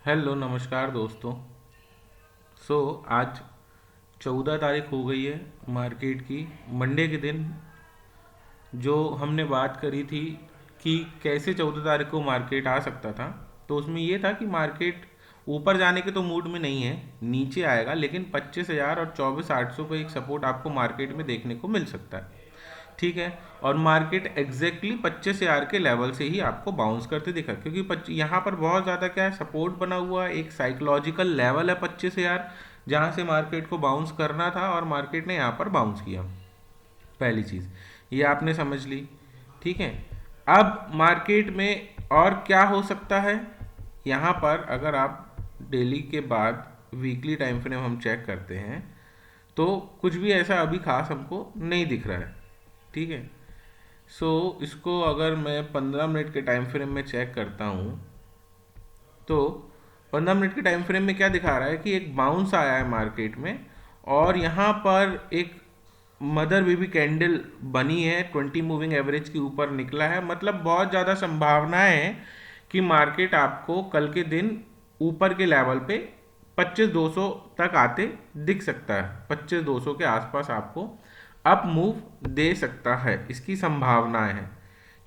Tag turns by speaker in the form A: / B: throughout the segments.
A: Hello नमस्कार दोस्तों। आज 14 तारीख हो गई है मार्केट की। मंडे के दिन जो हमने बात करी थी कि कैसे 14 तारीख को मार्केट आ सकता था, तो उसमें ये था कि मार्केट ऊपर जाने के तो मूड में नहीं है, नीचे आएगा, लेकिन 25,000 और 24,800 पे एक सपोर्ट आपको मार्केट में देखने को मिल सकता है। ठीक है। और मार्केट एग्जैक्टली 25,000 के लेवल से ही आपको बाउंस करते दिखा, क्योंकि यहाँ पर बहुत ज़्यादा क्या है, सपोर्ट बना हुआ है, एक साइकोलॉजिकल लेवल है 25,000, जहाँ से मार्केट को बाउंस करना था और मार्केट ने यहाँ पर बाउंस किया। पहली चीज़ ये आपने समझ ली। ठीक है। अब मार्केट में और क्या हो सकता है, यहाँ पर अगर आप डेली के बाद वीकली टाइम फ्रेम हम चेक करते हैं तो कुछ भी ऐसा अभी खास हमको नहीं दिख रहा है। ठीक है। इसको अगर मैं 15 मिनट के टाइम फ्रेम में चेक करता हूँ तो 15 मिनट के टाइम फ्रेम में क्या दिखा रहा है कि एक बाउंस आया है मार्केट में, और यहाँ पर एक मदर बेबी कैंडल बनी है, 20 मूविंग एवरेज के ऊपर निकला है। मतलब बहुत ज़्यादा संभावनाएं है कि मार्केट आपको कल के दिन ऊपर के लेवल पे 25,200 तक आते दिख सकता है। 25,200 के आसपास आपको अप मूव दे सकता है, इसकी संभावनाएं हैं।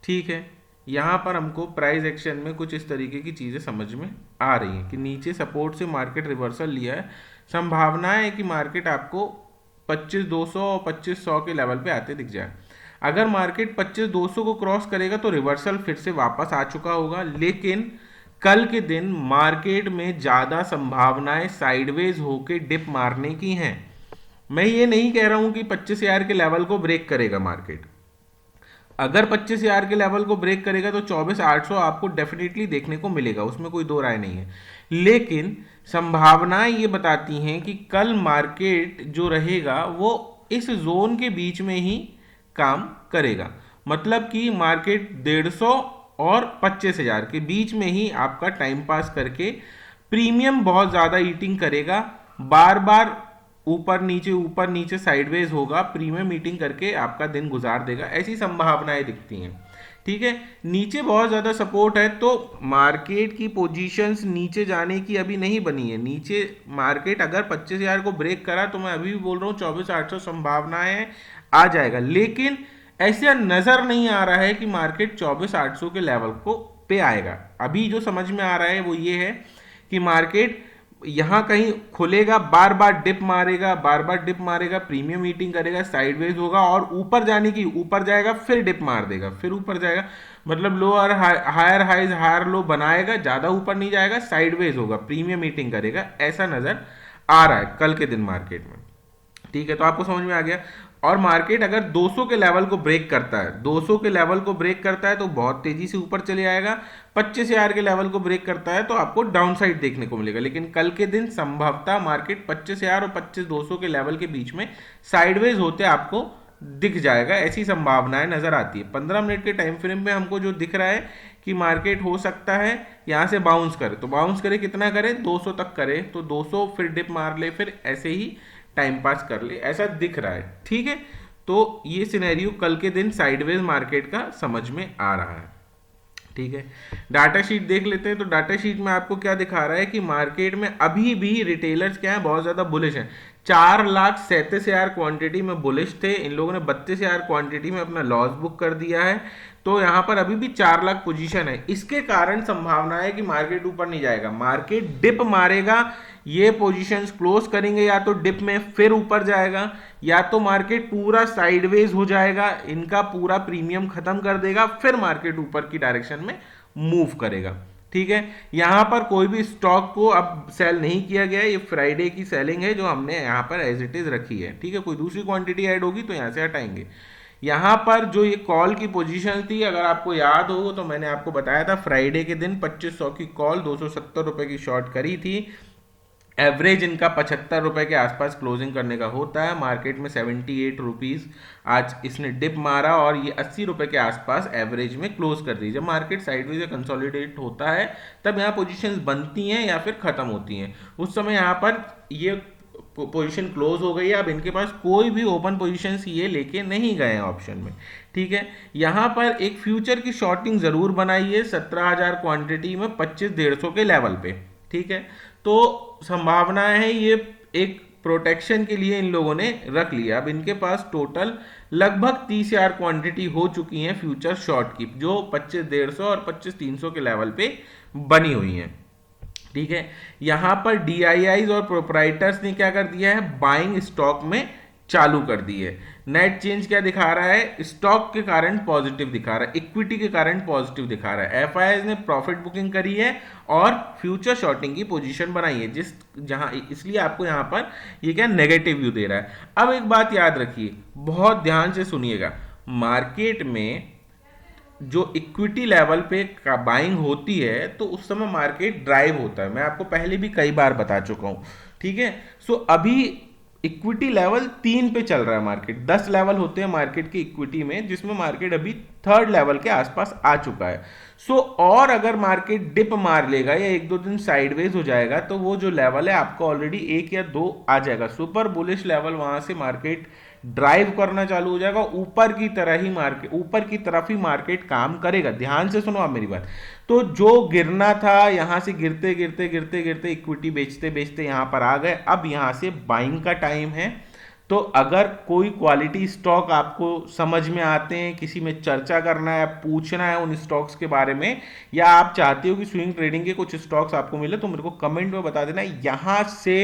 A: ठीक है। यहाँ पर हमको प्राइस एक्शन में कुछ इस तरीके की चीज़ें समझ में आ रही हैं कि नीचे सपोर्ट से मार्केट रिवर्सल लिया है, संभावना है कि मार्केट आपको 25,200 और 25,100 के लेवल पे आते दिख जाए। अगर मार्केट 25,200 को क्रॉस करेगा तो रिवर्सल फिर से वापस आ चुका होगा, लेकिन कल के दिन मार्केट में ज़्यादा संभावनाएं साइडवेज होके डिप मारने की हैं। मैं ये नहीं कह रहा हूं कि 25,000 के लेवल को ब्रेक करेगा मार्केट। अगर 25,000 के लेवल को ब्रेक करेगा तो 24,800 आपको डेफिनेटली देखने को मिलेगा, उसमें कोई दो राय नहीं है। लेकिन संभावनाएं ये बताती हैं कि कल मार्केट जो रहेगा वो इस जोन के बीच में ही काम करेगा। मतलब कि मार्केट 150 और 25,000 के बीच में ही आपका टाइम पास करके प्रीमियम बहुत ज़्यादा ईटिंग करेगा, बार बार ऊपर नीचे साइडवेज होगा, प्रीमियम मीटिंग करके आपका दिन गुजार देगा, ऐसी संभावनाएं दिखती हैं। ठीक है। नीचे बहुत ज़्यादा सपोर्ट है, तो मार्केट की पोजीशंस नीचे जाने की अभी नहीं बनी है। नीचे मार्केट अगर 25,000 को ब्रेक करा तो मैं अभी भी बोल रहा हूँ 24,800 संभावनाएं आ जाएगा, लेकिन ऐसा नज़र नहीं आ रहा है कि मार्केट 24,800 के लेवल को पे आएगा। अभी जो समझ में आ रहा है वो ये है कि मार्केट यहाँ कहीं खुलेगा, बार बार डिप मारेगा, बार बार डिप मारेगा, प्रीमियम मीटिंग करेगा, साइडवेज होगा और ऊपर जाने की ऊपर जाएगा, फिर डिप मार देगा, फिर ऊपर जाएगा। मतलब lower higher highs higher low बनाएगा, ज़्यादा ऊपर नहीं जाएगा, साइडवेज होगा, प्रीमियम मीटिंग करेगा, ऐसा नज़र आ रहा है कल के दिन मार्केट में। ठीक है। तो आपको समझ में आ गया। और मार्केट अगर 200 के लेवल को ब्रेक करता है, 200 के लेवल को ब्रेक करता है तो बहुत तेजी से ऊपर चले आएगा। 25,000 के लेवल को ब्रेक करता है तो आपको डाउन साइड देखने को मिलेगा, लेकिन कल के दिन संभवतः मार्केट 25,000 और 25,200 के लेवल के बीच में साइडवेज होते आपको दिख जाएगा, ऐसी संभावनाएं नजर आती है। 15 मिनट के टाइम फ्रेम में हमको जो दिख रहा है कि मार्केट हो सकता है यहाँ से बाउंस करे, तो बाउंस करे कितना करे, 200 तक करे, तो 200 फिर डिप मार ले, फिर ऐसे ही टाइम पास कर ले, ऐसा दिख रहा है। ठीक है। तो ये सिनेरियो कल के दिन साइडवेज मार्केट का समझ में आ रहा है। ठीक है। डाटा शीट देख लेते हैं। तो डाटा शीट में आपको क्या दिखा रहा है कि मार्केट में अभी भी रिटेलर्स क्या है, बहुत ज्यादा बुलिश हैं। 4,37,000 क्वांटिटी में बुलिश थे, इन लोगों ने 32,000 क्वांटिटी में अपना लॉस बुक कर दिया है। तो यहाँ पर अभी भी 4 लाख पोजीशन है, इसके कारण संभावना है कि मार्केट ऊपर नहीं जाएगा, मार्केट डिप मारेगा, ये पोजीशंस क्लोज करेंगे, या तो डिप में फिर ऊपर जाएगा, या तो मार्केट पूरा साइडवेज हो जाएगा, इनका पूरा प्रीमियम खत्म कर देगा, फिर मार्केट ऊपर की डायरेक्शन में मूव करेगा। ठीक है। यहां पर कोई भी स्टॉक को अब सेल नहीं किया गया है, ये फ्राइडे की सेलिंग है जो हमने यहां पर एज इट इज रखी है। ठीक है। कोई दूसरी क्वांटिटी ऐड होगी तो यहां से हटाएंगे। यहाँ पर जो ये कॉल की पोजीशन थी, अगर आपको याद हो तो मैंने आपको बताया था फ्राइडे के दिन 2500 की कॉल 270 रुपए की शॉर्ट करी थी। एवरेज इनका 75 रुपए के आसपास क्लोजिंग करने का होता है, मार्केट में 78 रुपीज आज इसने डिप मारा और ये 80 रुपए के आसपास एवरेज में क्लोज कर दी। जब मार्केट साइडवेज या कंसोलिडेट होता है तब यहाँ पोजीशंस बनती हैं या फिर खत्म होती हैं। उस समय यहाँ पर ये पोजीशन क्लोज हो गई है, अब इनके पास कोई भी ओपन पोजीशन ये लेके नहीं गए हैं ऑप्शन में। ठीक है। यहाँ पर एक फ्यूचर की शॉर्टिंग जरूर बनाई है 17,000 क्वांटिटी में 25,150 के लेवल पे। ठीक है, तो संभावना है ये एक प्रोटेक्शन के लिए इन लोगों ने रख लिया। अब इनके पास टोटल लगभग 30,000 क्वांटिटी हो चुकी है फ्यूचर शॉर्ट की, जो 25,150 और 25,300 के लेवल पे बनी हुई है। ठीक है, यहां पर डीआईआईज और प्रोपराइटर्स ने क्या कर दिया है, बाइंग स्टॉक में चालू कर दी है। नेट चेंज क्या दिखा रहा है, स्टॉक के कारण पॉजिटिव दिखा रहा है, इक्विटी के कारण पॉजिटिव दिखा रहा है। एफआईआईज ने प्रॉफिट बुकिंग करी है और फ्यूचर शॉर्टिंग की पोजीशन बनाई है, जहां इसलिए आपको यहां पर ये क्या नेगेटिव व्यू दे रहा है। अब एक बात याद रखिए, बहुत ध्यान से सुनिएगा, मार्केट में जो इक्विटी लेवल पे बाइंग होती है तो उस समय मार्केट ड्राइव होता है, मैं आपको पहले भी कई बार बता चुका हूं। ठीक है, सो अभी इक्विटी लेवल 3 पे चल रहा है मार्केट। 10 लेवल होते हैं मार्केट की इक्विटी में, जिसमें मार्केट अभी 3rd लेवल के आसपास आ चुका है। सो और अगर मार्केट डिप मार लेगा या 1-2 दिन साइडवेज हो जाएगा तो वो जो लेवल है आपको ऑलरेडी 1 या 2 आ जाएगा, सुपर बुलिश लेवल, वहां से मार्केट ड्राइव करना चालू हो जाएगा, ऊपर की तरफ ही मार्केट काम करेगा। ध्यान से सुनो आप मेरी बात। तो जो गिरना था, यहां से गिरते गिरते गिरते गिरते इक्विटी बेचते बेचते यहां पर आ गए, अब यहां से बाइंग का टाइम है। तो अगर कोई क्वालिटी स्टॉक आपको समझ में आते हैं, किसी में चर्चा करना है, पूछना है उन स्टॉक्स के बारे में, या आप चाहते हो कि स्विंग ट्रेडिंग के कुछ स्टॉक्स आपको मिले, तो मेरे को कमेंट में बता देना। यहां से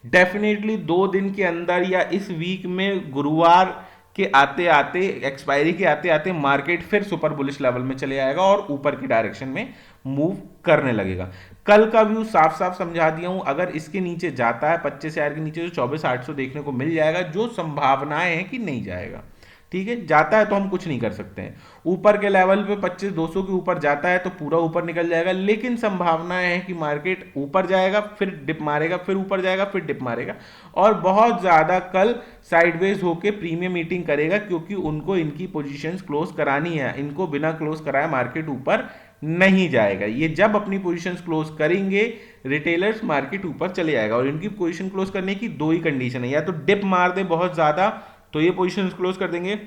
A: डेफिनेटली 2 दिन के अंदर या इस वीक में गुरुवार के आते आते, एक्सपायरी के आते आते मार्केट फिर सुपर बुलिश लेवल में चले आएगा और ऊपर की डायरेक्शन में मूव करने लगेगा। कल का व्यू साफ साफ समझा दिया हूं, अगर इसके नीचे जाता है 25,000 के नीचे, तो 24,800 देखने को मिल जाएगा, जो संभावनाएं हैं कि नहीं जाएगा। ठीक है, जाता है तो हम कुछ नहीं कर सकते हैं। ऊपर के लेवल पे 25,200 के ऊपर जाता है तो पूरा ऊपर निकल जाएगा, लेकिन संभावनाएं है कि मार्केट ऊपर जाएगा, फिर डिप मारेगा, फिर ऊपर जाएगा, फिर डिप मारेगा, और बहुत ज्यादा कल साइडवेज होके प्रीमियम मीटिंग करेगा, क्योंकि उनको इनकी पोजीशंस क्लोज करानी है। इनको बिना क्लोज कराए मार्केट ऊपर नहीं जाएगा। ये जब अपनी पोजीशंस क्लोज करेंगे रिटेलर्स, मार्केट ऊपर चले जाएगा। और इनकी पोजीशन क्लोज करने की 2 ही कंडीशन है, या तो डिप मार दे बहुत ज्यादा तो ये पोजीशन क्लोज कर देंगे,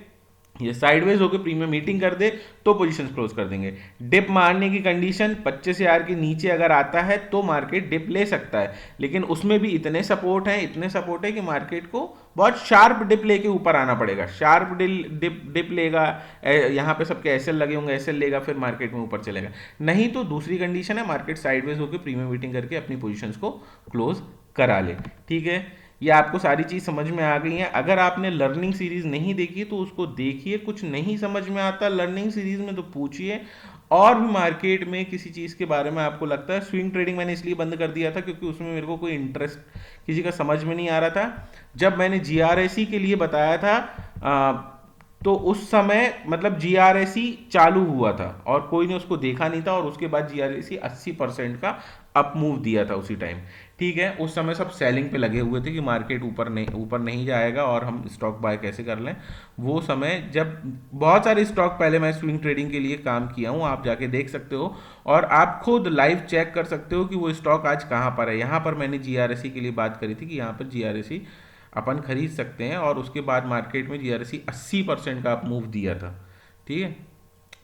A: ये साइडवेज होकर प्रीमियम मीटिंग कर दे तो पोजीशन क्लोज कर देंगे। डिप मारने की कंडीशन 25,000 के नीचे अगर आता है तो मार्केट डिप ले सकता है, लेकिन उसमें भी इतने सपोर्ट है कि मार्केट को बहुत शार्प डिप लेके ऊपर आना पड़ेगा। शार्प डिप लेगा, यहाँ पे सबके एसएल लगे होंगे, एसएल लेगा, फिर मार्केट में ऊपर चलेगा। नहीं तो दूसरी कंडीशन है, मार्केट साइडवेज होकर प्रीमियम मीटिंग करके अपनी पोजीशंस को क्लोज करा ले। ठीक है, ये आपको सारी चीज समझ में आ गई है। अगर आपने लर्निंग सीरीज नहीं देखी तो उसको देखिए, कुछ नहीं समझ में आता लर्निंग सीरीज में तो पूछिए। और भी मार्केट में किसी चीज के बारे में आपको लगता है, स्विंग ट्रेडिंग मैंने इसलिए बंद कर दिया था क्योंकि उसमें मेरे को कोई इंटरेस्ट किसी का समझ में नहीं आ रहा था। जब मैंने जीआरएसी के लिए बताया था तो उस समय मतलब जीआरएसी चालू हुआ था और कोई ने उसको देखा नहीं था, और उसके बाद जीआरएसी 80% का अप मूव दिया था उसी टाइम। ठीक है, उस समय सब सेलिंग पे लगे हुए थे कि मार्केट ऊपर नहीं जाएगा और हम स्टॉक बाय कैसे कर लें। वो समय जब बहुत सारे स्टॉक, पहले मैं स्विंग ट्रेडिंग के लिए काम किया हूँ, आप जाके देख सकते हो और आप खुद लाइव चेक कर सकते हो कि वो स्टॉक आज कहाँ पर है। यहाँ पर मैंने जीआरएसी के लिए बात करी थी कि यहाँ पर जीआरएसी अपन खरीद सकते हैं, और उसके बाद मार्केट में जीआरएसी 80% का आप मूव दिया था। ठीक है,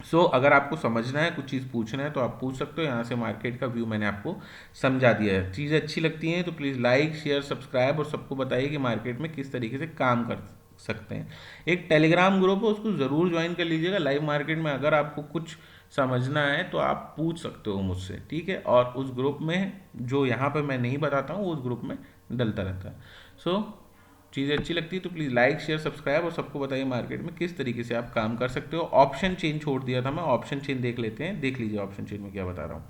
A: सो अगर आपको समझना है, कुछ चीज़ पूछना है तो आप पूछ सकते हो। यहाँ से मार्केट का व्यू मैंने आपको समझा दिया है। चीज़ें अच्छी लगती हैं तो प्लीज़ लाइक, शेयर, सब्सक्राइब और सबको बताइए कि मार्केट में किस तरीके से काम कर सकते हैं। एक टेलीग्राम ग्रुप है, उसको ज़रूर ज्वाइन कर लीजिएगा। लाइव मार्केट में अगर आपको कुछ समझना है तो आप पूछ सकते हो मुझसे। ठीक है, और उस ग्रुप में जो यहाँ पर मैं नहीं बताता हूँ, उस ग्रुप में डलता रहता है। सो चीज़ें अच्छी लगती है तो प्लीज़ लाइक, शेयर, सब्सक्राइब और सबको बताइए मार्केट में किस तरीके से आप काम कर सकते हो। ऑप्शन चेन छोड़ दिया था मैं, ऑप्शन चेन देख लेते हैं, देख लीजिए ऑप्शन चेन में क्या बता रहा हूँ।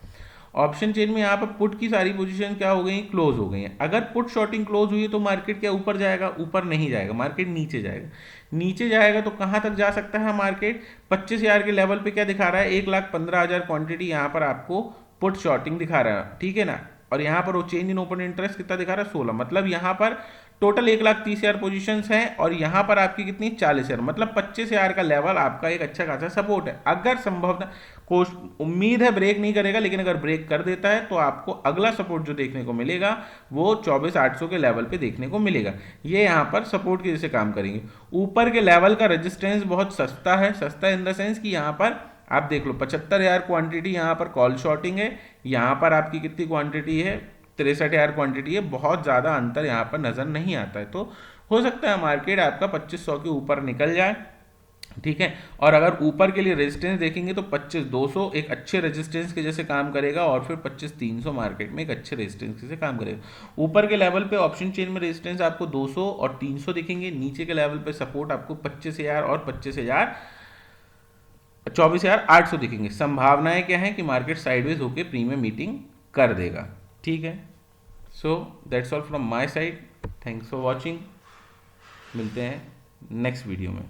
A: ऑप्शन चेन में यहाँ पर पुट की सारी पोजीशन क्या हो गई, क्लोज हो गई हैं। अगर पुट शॉर्टिंग क्लोज हुई है तो मार्केट क्या ऊपर जाएगा, ऊपर नहीं जाएगा, मार्केट नीचे जाएगा। नीचे जाएगा तो कहाँ तक जा सकता है मार्केट, 25,000 के लेवल पे क्या दिखा रहा है, 1,15,000 क्वांटिटी यहाँ पर आपको पुट शॉर्टिंग दिखा रहा है। ठीक है ना, और यहाँ पर वो चेंज इन ओपन इंटरेस्ट कितना दिखा रहा है, 16। मतलब यहाँ पर टोटल 1,30,000 पोजीशंस हैं और यहाँ पर आपकी कितनी, 40,000। मतलब 25,000 का लेवल आपका एक अच्छा खासा सपोर्ट है। अगर संभवतः कोश उम्मीद है ब्रेक नहीं करेगा, लेकिन अगर ब्रेक कर देता है तो आपको अगला सपोर्ट जो देखने को मिलेगा वो 24,800 के लेवल पे देखने को मिलेगा। ये यहाँ पर सपोर्ट के जैसे काम करेंगे। ऊपर के लेवल का रेजिस्टेंस बहुत सस्ता है, सस्ता इन द सेंस कि यहाँ पर आप देख लो 75,000 क्वांटिटी यहाँ पर कॉल शॉर्टिंग है, यहाँ पर आपकी कितनी क्वांटिटी है, 63,000 क्वांटिटी है। बहुत ज़्यादा अंतर यहाँ पर नज़र नहीं आता है। तो हो सकता है मार्केट आपका 2500 के ऊपर निकल जाए, ठीक है। और अगर ऊपर के लिए रेजिस्टेंस देखेंगे तो 25,200 एक अच्छे रेजिस्टेंस के जैसे काम करेगा, और फिर 25,300 मार्केट में एक अच्छे रेजिस्टेंस के जैसे काम करेगा। ऊपर के लेवल पे ऑप्शन चेन में रेजिस्टेंस आपको 200 और 300 दिखेंगे, नीचे के लेवल पे सपोर्ट आपको 25,000 और 24,800 दिखेंगे। संभावनाएं क्या है कि मार्केट साइडवेज होकर प्रीमियम मीटिंग कर देगा, ठीक है। So that's all from my side, thanks for watching, मिलते हैं नेक्स्ट वीडियो में।